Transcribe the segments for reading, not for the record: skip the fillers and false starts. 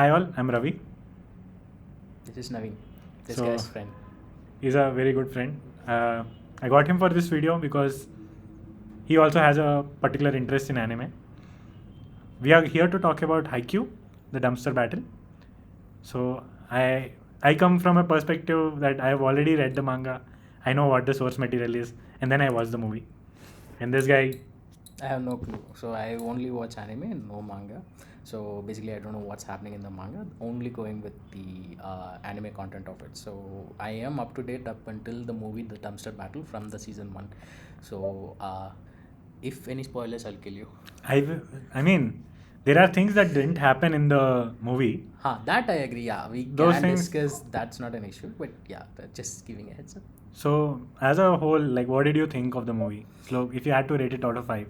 Hi all, I'm Ravi. This is Naveen, this So- guy's friend. He's a very good friend. I got him for this video because he also has a particular interest in anime. We are here to talk about Haikyu, the dumpster battle. So I come from a perspective that I have already read the manga. I know what the source material is, and then I watch the movie. And this guy, I have no clue. So I only watch anime and no manga. So basically, I don't know what's happening in the manga. Only going with the anime content of it. So I am up to date up until the movie, The Dumpster Battle from the season 1. So if any spoilers, I'll kill you. I mean, there are things that didn't happen in the movie. That I agree. Yeah, we Those can things- discuss. That's not an issue. But yeah, just giving a heads up. So as a whole, like, what did you think of the movie? So if you had to rate it out of 5.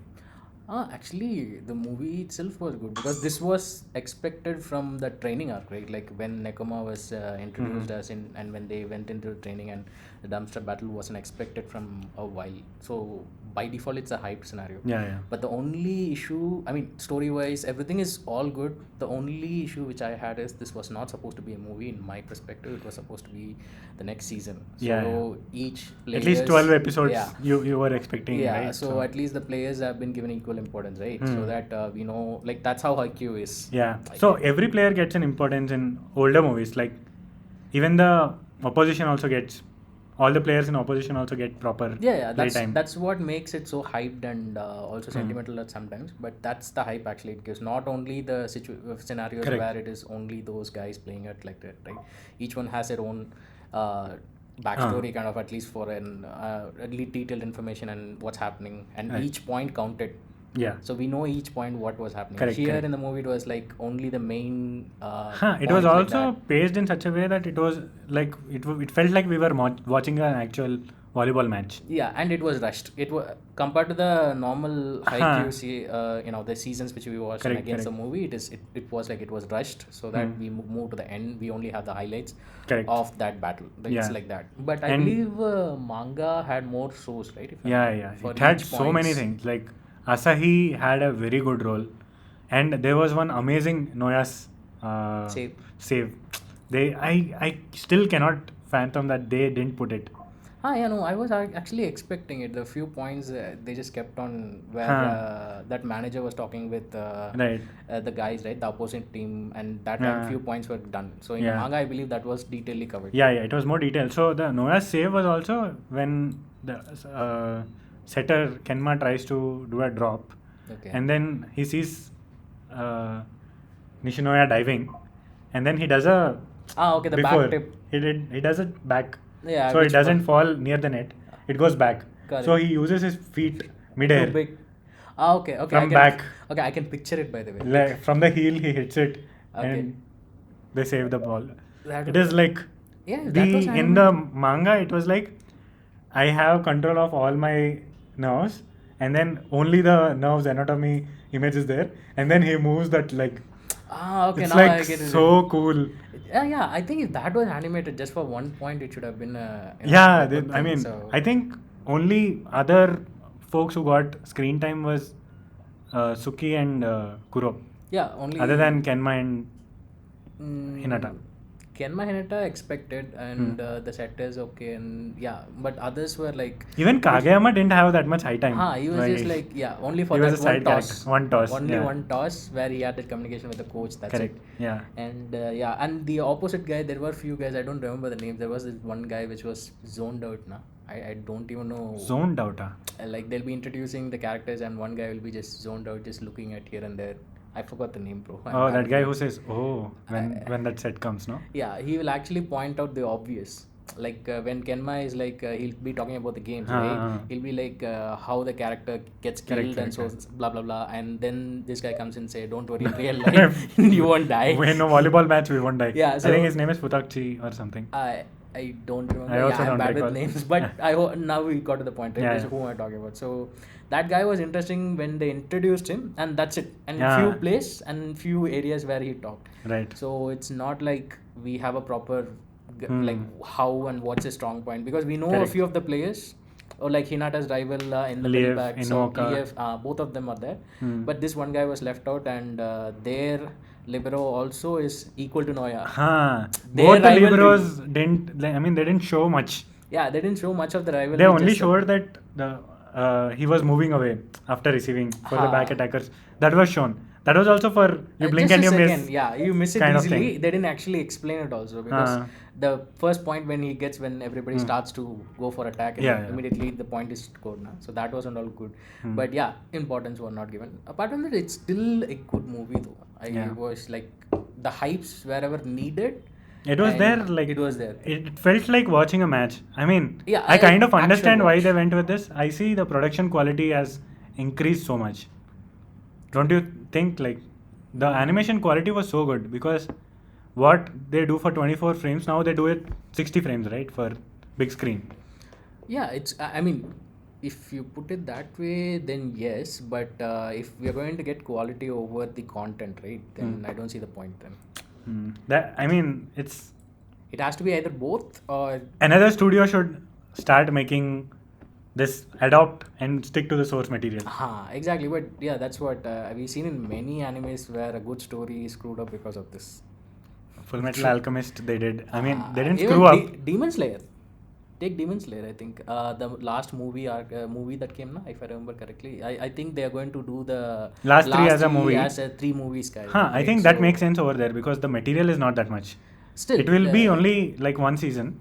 Actually, the movie itself was good because this was expected from the training arc, right? Like when Nekoma was introduced as in, and when they went into training, and the dumpster battle wasn't expected from a while. So by default, it's a hype scenario. Yeah. But the only issue, I mean, story wise, everything is all good. The only issue which I had is this was not supposed to be a movie in my perspective. It was supposed to be the next season. So each At least players- 12 episodes Yeah. you were expecting, Yeah, right? so at least the players have been given equal importance, right? So that we know, like that's how Haikyu is. Yeah. Like, So every player gets an importance in older movies. Like even the opposition also gets, all the players in opposition also get proper yeah, playtime. that's what makes it so hyped and also sentimental at sometimes. But that's the hype actually it gives. Not only the scenarios Correct. where it is only those guys playing it like that, right? Each one has their own backstory, kind of, at least for an at least detailed information and what's happening, and Right. each point counted. Yeah. So we know each point what was happening. Correct, Here correct. in the movie, it was like only the main. It was points like also that. paced in such a way that it was like it felt like we were watching an actual volleyball match. Yeah, and it was rushed. It was compared to the normal Haikyu, the seasons which we watched and Correct, against correct. the movie. It was like it was rushed, so that we move to the end. We only have the highlights Correct. of that battle. It's Yeah. like that. But I And- believe manga had more shows, right? If I'm Yeah. not- for It had each so many points. things. Like Asahi had a very good role, and there was one amazing Noya's save. I still cannot fathom that they didn't put it. Yeah, no, I was actually expecting it. The few points they just kept on where that manager was talking with Right. the guys, right, the opposite team, and that Yeah. few points were done. So in Yeah. manga, I believe that was detailedly covered. Yeah, it was more detailed. So the Noya's save was also when the setter Kenma tries to do a drop, Okay. and then he sees Nishinoya diving, and then he does a Okay, the before back tip. he does it back, Yeah, so it which doesn't fall near the net. It goes back. Correct. So he uses his feet midair. Too big. Okay. From I can, back. Okay, I can picture it, by the way. Like, from the heel he hits it, Okay. and they save the ball. That- It is like Yeah, that was in the manga it was like I have control of all my nerves, and then only the nerves anatomy image is there, and then he moves that like Okay, it's now like I get it. so cool. Yeah, I think if that was animated just for one point, it should have been Yeah, a good I thing, mean, so. I think only other folks who got screen time was Suki and Kuro, Yeah, only other than Kenma and Mm, Hinata. Kenma Hinata expected, and the set is okay, and yeah, but others were like, Even Kageyama didn't have that much high time. he was just like, only for he that was a one side toss. character. One toss, Only yeah. one toss where he had that communication with the coach. That's Correct. it. Yeah. And and the opposite guy, there were few guys, I don't remember the names. There was this one guy which was zoned out. I don't even know. Zoned out. Like they'll be introducing the characters, and one guy will be just zoned out, just looking at here and there. I forgot the name, bro. I'm Oh, bad that with guy names. who says, "Oh," when that set comes, no? Yeah, he will actually point out the obvious. Like when Kenma is like, he'll be talking about the games, right? He'll be like, how the character gets killed and so blah blah blah. And then this guy comes and say, "Don't worry, in real life you won't die." In a volleyball match, we won't die. Yeah, I so- think his name is Futakchi or something. I don't remember. I also I'm don't bad recall. with names, but now we got to the point. Right? Yeah, This is who I'm talking about. So that guy was interesting when they introduced him, and that's it. And Yeah. few places and few areas where he talked. Right. So it's not like we have a proper like how and what's his strong point, because we know Correct. a few of the players, or like Hinata's rival in the Leaf, middle back. So Inoka. Leaf, both of them are there, but this one guy was left out, and their libero also is equal to Noya. Huh. Their Both the rivalry- liberos didn't. I mean, they didn't show much. Yeah, they didn't show much of the rivalry. They only just showed that he was moving away after receiving for the back Ha. attackers. That was shown. That was also for you blink just and a you second. miss. Yeah, you miss it kind of easily. thing. They didn't actually explain it also because Ah. the first point when everybody starts to go for attack, and Yeah, yeah. immediately the point is scored now. So that wasn't all good. Hmm. But yeah, importance were not given. Apart from that, it's still a good movie though. I Yeah. was like the hypes wherever needed. It was and there, like it was there. It felt like watching a match. I mean, Yeah, I kind of actual understand why watch. they went with this. I see the production quality has increased so much. Don't you think? Like the animation quality was so good because what they do for 24 frames now they do it 60 frames, right, for big screen. Yeah, it's. I mean, if you put it that way, then yes. But if we are going to get quality over the content, right, then I don't see the point. Then That I mean, it's it has to be either both or another studio should start making this, adopt and stick to the source material. exactly. But yeah, that's what we've seen in many animes where a good story is screwed up because of this. Full Metal Alchemist, they did. I mean, they didn't Even screw up. Demon Slayer. Take Demon Slayer. I think the last movie movie that came now, if I remember correctly. I think they are going to do the Last three as a movie. as a 3 movies guy. I right? think that So, makes sense over there because the material is not that much. Still, It will be only like one season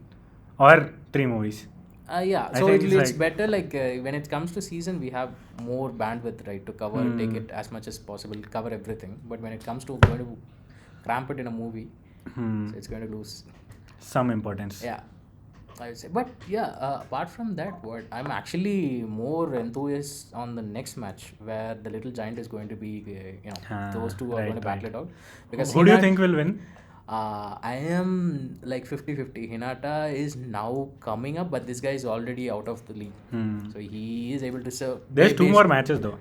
or 3 movies. yeah, I so think it's it's like- better like when it comes to season, we have more bandwidth, right, to cover, take it as much as possible, cover everything. But when it comes to going to cramp it in a movie, so it's going to lose. Some importance. Yeah, I would say. But yeah, apart from that, what I'm actually more enthused on the next match where the little giant is going to be, those two are right, going to battle right. it out. Because Who do you Hinata- think will win? I am like 50-50. Hinata is now coming up, but this guy is already out of the league. So he is able to serve. There's 2 more matches though.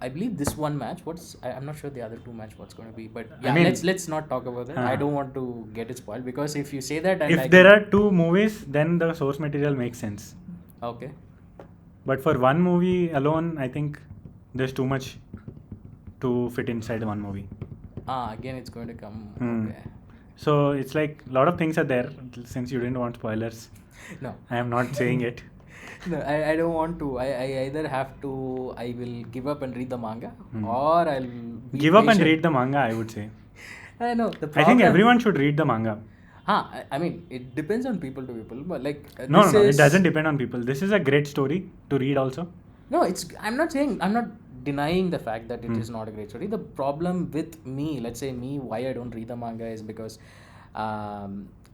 I believe this one match. I'm not sure the other 2 match what's going to be, but yeah, I mean- let's not talk about that. I don't want to get it spoiled because if you say that, and If there are 2 movies, then the source material makes sense. okay, But for one movie alone, I think there's too much to fit inside one movie. again it's going to come. Okay. So it's like a lot of things are there. Since you didn't want spoilers, No, I am not saying it. no, I don't want to. I either have to. I will give up and read the manga, or I'll be Give up and patient. read the manga, I would say. I know the I problem. think everyone should read the manga. I mean, it depends on people to people, but like No, this no, is, it doesn't depend on people. This is a great story to read also. No, it's. I'm not saying. I'm not denying the fact that it is not a great story. The problem with me, let's say me, why I don't read the manga is because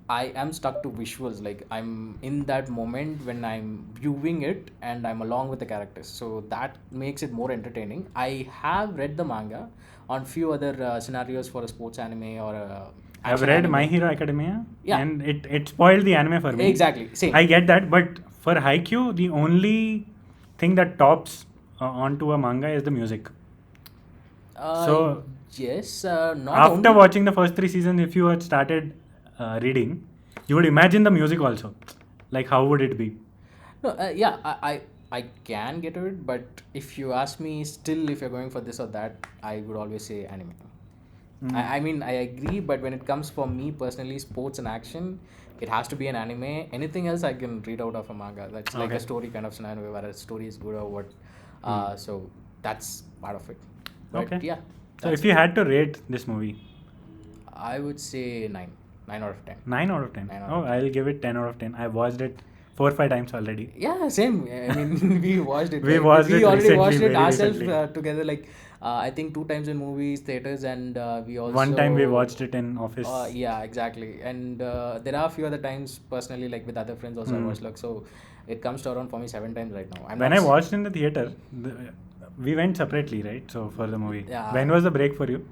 I am stuck to visuals. Like I'm in that moment when I'm viewing it and I'm along with the characters. So that makes it more entertaining. I have read the manga on few other scenarios for a sports anime or a I've action read anime. My Hero Academia, Yeah. and it spoiled the anime for me. Exactly, same. I get that, but for Haikyu, the only thing that tops onto a manga is the music. So yes, not after only. watching the first 3 seasons, if you had started reading, you would imagine the music also. Like how would it be? No, yeah, I can get it, but if you ask me, still, if you're going for this or that, I would always say anime. I mean, I agree, but when it comes for me personally, sports and action, it has to be an anime. Anything else I can read out of a manga. That's like a story kind of scenario where a story is good or what. So that's part of it. But Okay. yeah, So if you had to rate this movie, I would say 9. 9 out of 10. 9 out of 10. 9 out Oh, I'll give it 10 out of 10. I watched it 4-5 times already. Yeah, same. I mean, we watched it. We right? watched we it already recently, watched it very ourselves recently. together. Like I think 2 times in movies, theaters, and we also One time we watched it in office. yeah, exactly. And there are a few other times personally, like with other friends also I watched. Like so, it comes to around for me 7 times right now. When I watched in the theater, we went separately, right? So for the movie. Yeah. When was the break for you?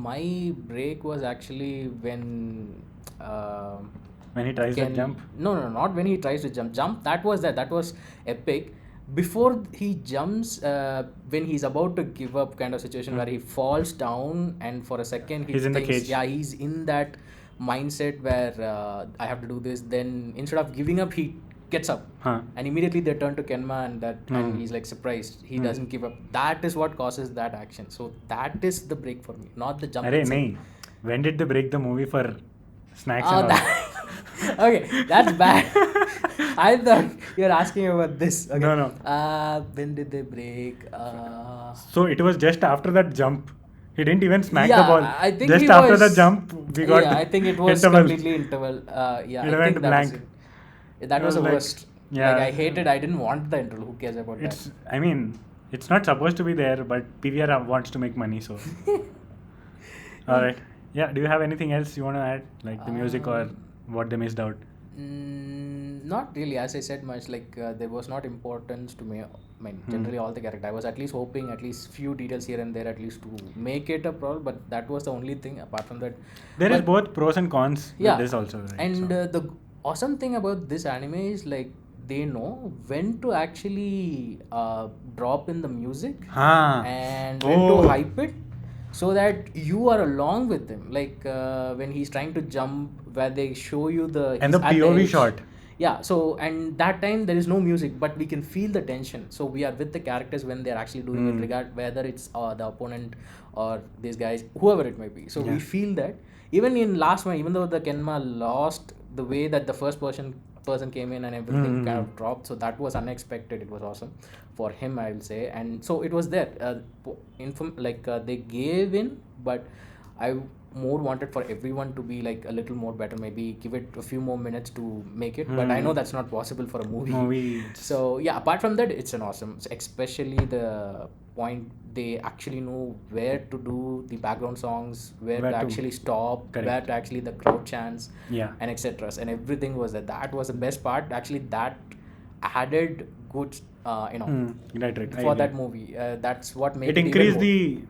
My break was actually when. When he tries that jump? No, not when he tries to jump. That was epic. Before he jumps, when he's about to give up, kind of situation where he falls down, and for a second He's in the cage. Yeah, he's in that mindset where I have to do this. Then instead of giving up, he gets up, Huh. and immediately they turn to Kenma, and he's like surprised. He doesn't give up. That is what causes that action. So that is the break for me, not the jump Arey, itself. nahi. When did they break the movie for snacks Oh, and all? that, okay, that's bad. I thought you're asking about this. Okay. No, no. When did they break? So it was just after that jump. He didn't even smack the Yeah, ball. I think Just he after the was. jump, we got Yeah, I think it was interval. completely interval. Yeah, It I went think that blank. was it. That It was was the like, worst. yeah. Like I hated. I didn't want the interval. Who cares about It's. I mean, it's not supposed to be there, but PVR wants to make money, so. All right. Yeah. Do you have anything else you want to add, like the music or what they missed out? Not really. As I said, much like there was not importance to me. I mean, Hmm. generally all the character. I was at least hoping at least few details here and there at least to make it a problem. But that was the only thing. Apart from that, There is but- both pros and cons yeah, with this also, right? and So- the awesome thing about this anime is like they know when to actually drop in the music Huh. and when Oh. to hype it so that you are along with him, like when he's trying to jump where they show you the And he's the at POV edge. shot. Yeah, so and that time there is no music but we can feel the tension, so we are with the characters when they're actually doing it, regard whether it's the opponent or these guys, whoever it may be. So we Yeah. feel that even in last one, even though the Kenma lost, the way that the first person came in and everything kind of dropped, so that was unexpected. It was awesome for him, I will say. And so it was there they gave in, but I more wanted for everyone to be like a little more better, maybe give it a few more minutes to make it, but I know that's not possible for a movie. So yeah, apart from that, it's an awesome, especially the point they actually know where to do the background songs, where Where to to- actually stop, Correct. where to actually the crowd chants, Yeah. and etc. And everything was there. That was the best part. Actually, that added good, Right. I for agree. that movie. That's what made It even increased more. the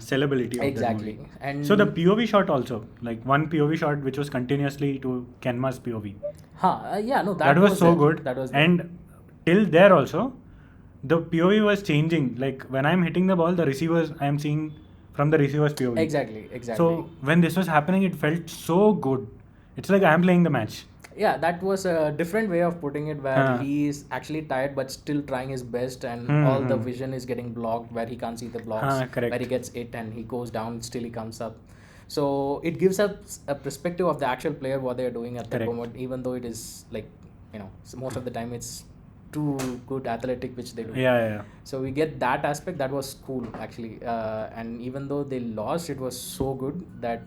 sellability of Exactly. the movie. And So the POV shot also, like one POV shot which was continuously to Kenma's POV. yeah, no, That was so there. good. That was there. And till there also, the POV was changing. Like when I'm hitting the ball, the receivers I am seeing from the receiver's POV. Exactly. So when this was happening, it felt so good. It's like I'm playing the match. Yeah, that was a different way of putting it, where Huh. he is actually tired but still trying his best, and all the vision is getting blocked, where he can't see the blocks, Correct. where he gets it and he goes down, still he comes up. So it gives us a perspective of the actual player, what they are doing at that Correct. moment, even though it is like, most of the time it's too good athletic which they do. Yeah. So we get that aspect. That was cool actually, and even though they lost, it was so good that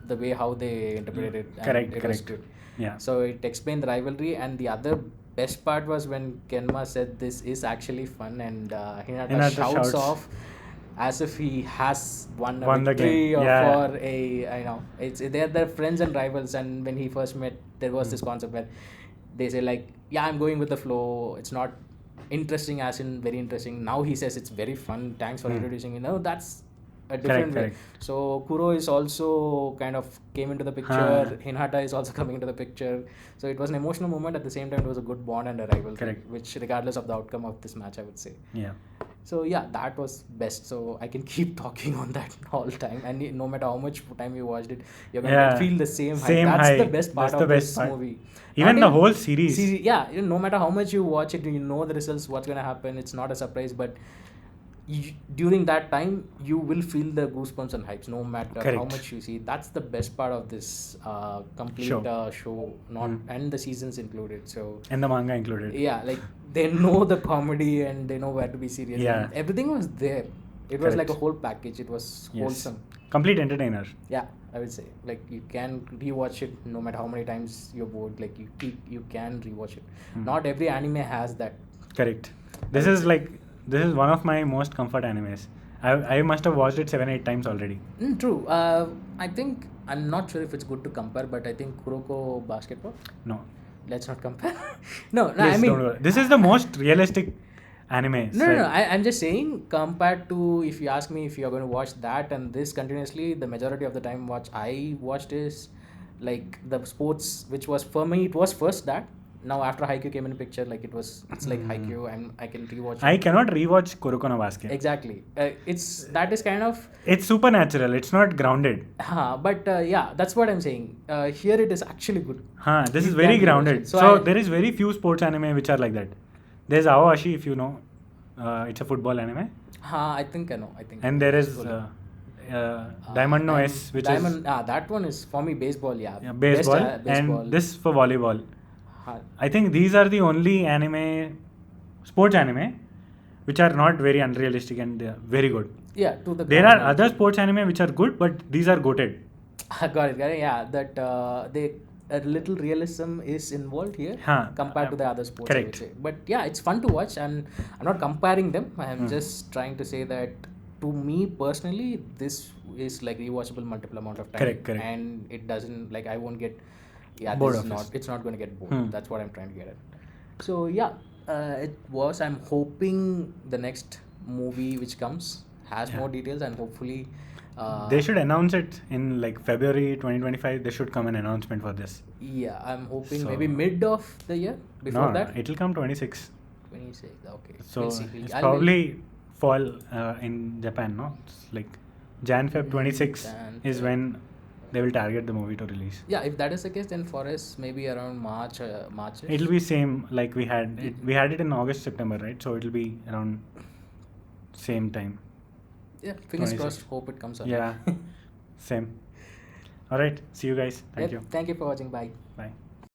the way how they interpreted it, and Correct. it was good. Yeah. So it explained the rivalry, and the other best part was when Kenma said this is actually fun, and Hinata Hinata shouts shouts. off as if he has won a Won the victory game. or Yeah. for it's they're friends and rivals. And when he first met, there was this concept where they say like, yeah, I'm going with the flow, it's not interesting as in very interesting. Now he says it's very fun, thanks for introducing me. No, that's a different way. Correct. So Kuro is also kind of came into the picture. Hinata is also coming into the picture. So it was an emotional moment. At the same time, it was a good bond and a rivalry. Correct. Which, regardless of the outcome of this match, I would say. Yeah. So yeah, that was best. So I can keep talking on that all time, and no matter how much time you watched it, you're gonna feel the same high. That's high. the best part That's the of best this part. movie. Even Not the whole series. yeah, no matter how much you watch it, you know the results, what's gonna happen. It's not a surprise, but during that time, you will feel the goosebumps and hypes, no matter how Correct. much you see. That's the best part of this complete show, not and the seasons included. So And the manga included. yeah, like they know the comedy and they know where to be serious. Yeah. And everything was there. It was like a Correct. whole package. It was Yes. wholesome. Complete entertainer. Yeah, I would say like you can rewatch it no matter how many times you're bored. Like you can rewatch it. Not every anime has that. Correct. This is one of my most comfort animes. I must have watched it 7-8 times already. True. I think I'm not sure if it's good to compare, but I think Kuroko Basketball. No. Let's not compare. no, Please I mean. don't worry. This is the most realistic anime. No. I'm just saying, compared to, if you ask me if you're going to watch that and this continuously, the majority of the time I watched is like the sports, which was for me, it was first that. now after Haikyu came in a picture, like it's like Haikyu, and I can rewatch. I cannot rewatch Kuroko no Basket. Exactly. That is kind of. It's supernatural. It's not grounded. But yeah, that's what I'm saying. Here it is actually good. This You is very can rewatch grounded. it. So I- there is very few sports anime which are like that. There's Aoashi, if you know. It's a football anime. I think I know. I think. And there is Diamond No S, which Diamond, is that one is for me baseball. Yeah. baseball. Best, baseball. And this for volleyball. Ha- I think these are the only sports anime, which are not very unrealistic and they are very good. yeah. To the. There are ground, other sports anime which are good, but these are goated. got it. Got it. Yeah. That a little realism is involved here compared to the other sports. I would correct. say. But yeah, it's fun to watch, and I'm not comparing them. I'm just trying to say that to me personally, this is like rewatchable multiple amount of time. Correct. And it doesn't like I won't get. Yeah, Bored this is of not. this. It's not going to get bored. That's what I'm trying to get at. So yeah, it was. I'm hoping the next movie which comes has more details, and hopefully. They should announce it in like February 2025. They should come an announcement for this. Yeah, I'm hoping So- maybe mid of the year before No, that. it'll come 26. 26. Okay. So we'll see. it's I'll- probably fall in Japan, no? It's like Jan Feb 26 Jan, is Feb. when they will target the movie to release. Yeah, if that is the case, then for us maybe around March. March. It'll be same like we had it. We had it in August, September, right? So it'll be around same time. Yeah, fingers 26. crossed. Hope it comes out. Yeah, same. All right. See you guys. Thank you. Thank you for watching. Bye. Bye.